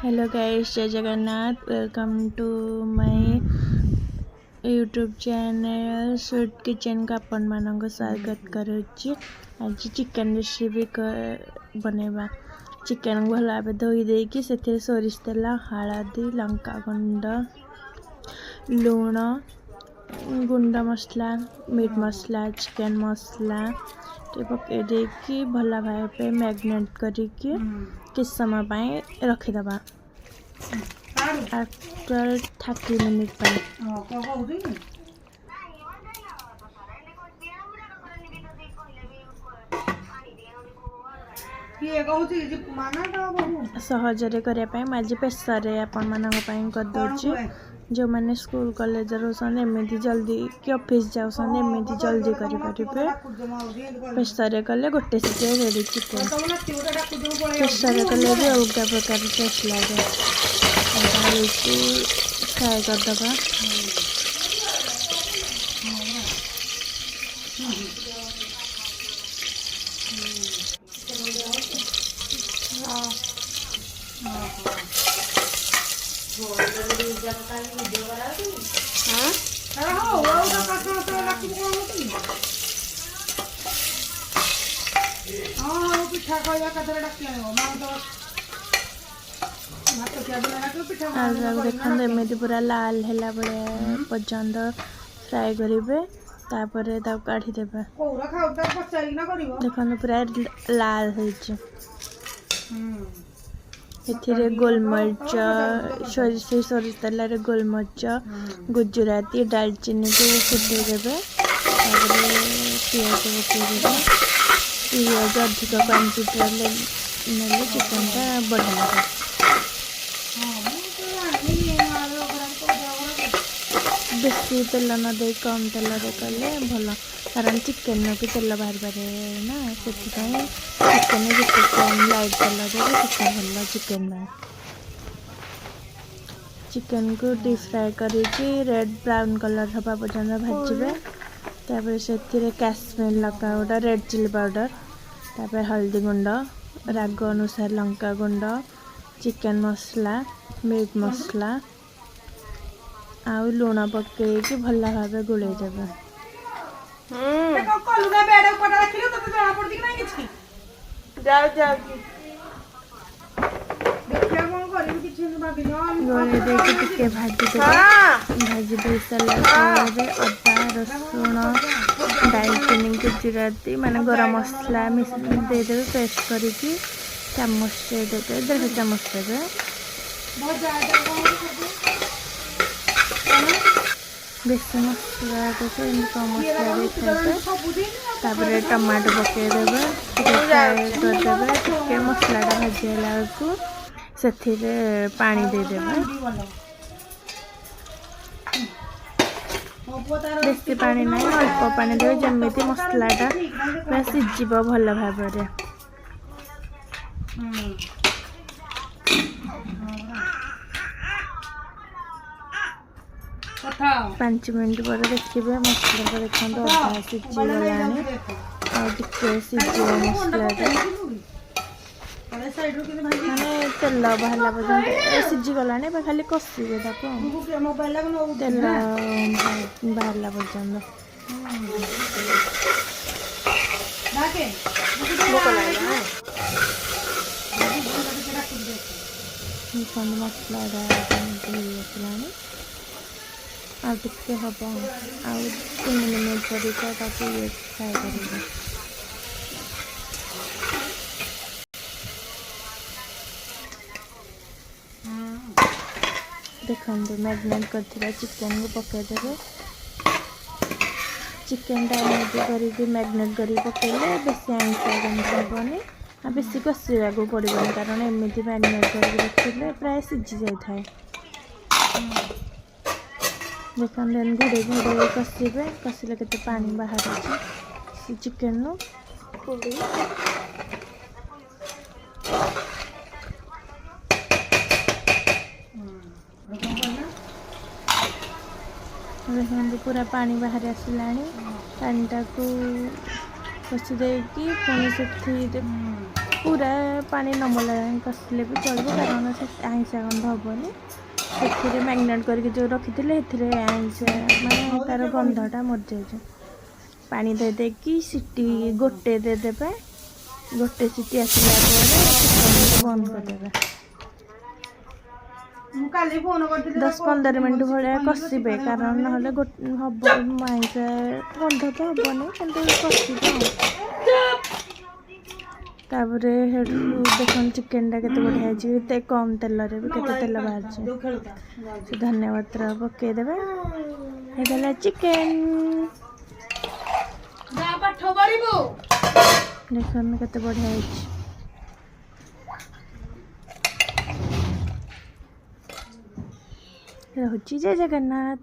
Hello guys, Jai Jagannath. Welcome to my YouTube channel sweet kitchen का आपण मानक स्वागत करुच्ची। आज चिकन रेसिपी बनैबा। चिकन भल भाव धोई देकी से सोरिष तेल, हलदी, लंका गुंड, लुण, गुंड मसला, मीट मसला, चिकन मसला पकई देकी भल भाव मैरिनेट करके किस समय रखिदबा। आफ्टर 30 मिनिट सहजरे करने आज प्रेसर आपण मान करदे। जो मैंने स्कूल कॉलेज रोसन एमती जल्दी कि ऑफिस जाऊसन एमती जल्दी करें। प्रेसर कले गोटे सीटे रेडी चिकेन। प्रेसर कले भी अलग प्रकार टेस्ट लगे। फ्राए करदबा। देखते एमती पूरा लाल है पर्यंत फ्राए करेंगे। तापर काढ़ी देबे। देखो पूरा लाल होइए। गोलमरीच सोरिष तेल गोलमरीच गुजराती दालचीनी को फुटे देवे। पियाज पकईदेवे। पियाज अधिक क्वांटिटी ने चिकनटा बढ़िया। बेसी तेल न दे कम तेल कले भल, कारण चिकेन भी तेल बाहर पारे ना, से चिकेन जिते कम लाइट तेल देते भल चिकेन। चिकेन को डीप फ्राए करके रेड ब्राउन कलर हवा पर्यंत भाजबे। तापर से काश्मीर लंका गुंड, रेड चिली पाउडर, तापर हल्दी गुंड, राग अनुसार लंका गुंड, चिकेन मसला, मीट मसला आउ लुण पकईकि भल भाव गोले देबे। गोले देके भाजी दे सारा अदा रसुण दालचीनी गुजराती माने गरम मसला देदेवे। पेस्ट करके चामच देते 1.5 चामच देवे। बेसी मसला देते कम मसला देते। टमाटो पकईदेवे, फ्राए करदे। मसलाटा भाजीला से पानी देदेवे। बेसी पानी ना अल्प पानी देवे जमीती मसलाटा पूरा सीझ भल भाव। 5 मिनट पर देखिए मसला देखते अधा सीझीगला मसलाटा माने तेल बाहर पर्यंत सीझीगला खाली कषिबे तेल बाहर पर्यंत। मसला आगे हम 3 मिनट पर ये फ्राए करेंगे। देखो मैरिनेट कर चिकेन को पकईदेवे। चिकेन करके मैरिनेट कर पकईले बेसी आइंस हेनी आ बेसी कषा को पड़ोनी, कारण एमती मैरिनेट करके रखिले प्राय सीझी जाए। देखो घोड़े घोड़े कषिबे। कषिले केते पानी बाहर अच्छे चिकेन नु। देखो पूरा पानी बाहर आसला। पानीटा को कषि देकी पुणी से पूरा पानी नमला कषिले भी चलो कारण से आइंसा गंध हेनी से मैरिनेट करके जो रखी थे आइंसा माने तार गंधटा मर जाए पानी दे कि सीटी गोटे देदेबे गोटे सीटी आसला बंद करदे 10-15 मिनट भाया कषिबे कारण ना हम आइंसा गंध तो हेनी कि तापर देख चिकेन टा केते बढ़िया है कम तेल रे भी केते तेल बाहर धनिया पत्र पकईदेवे ये चिकेन देखन केते बढ़िया है रहुची जय जगन्नाथ।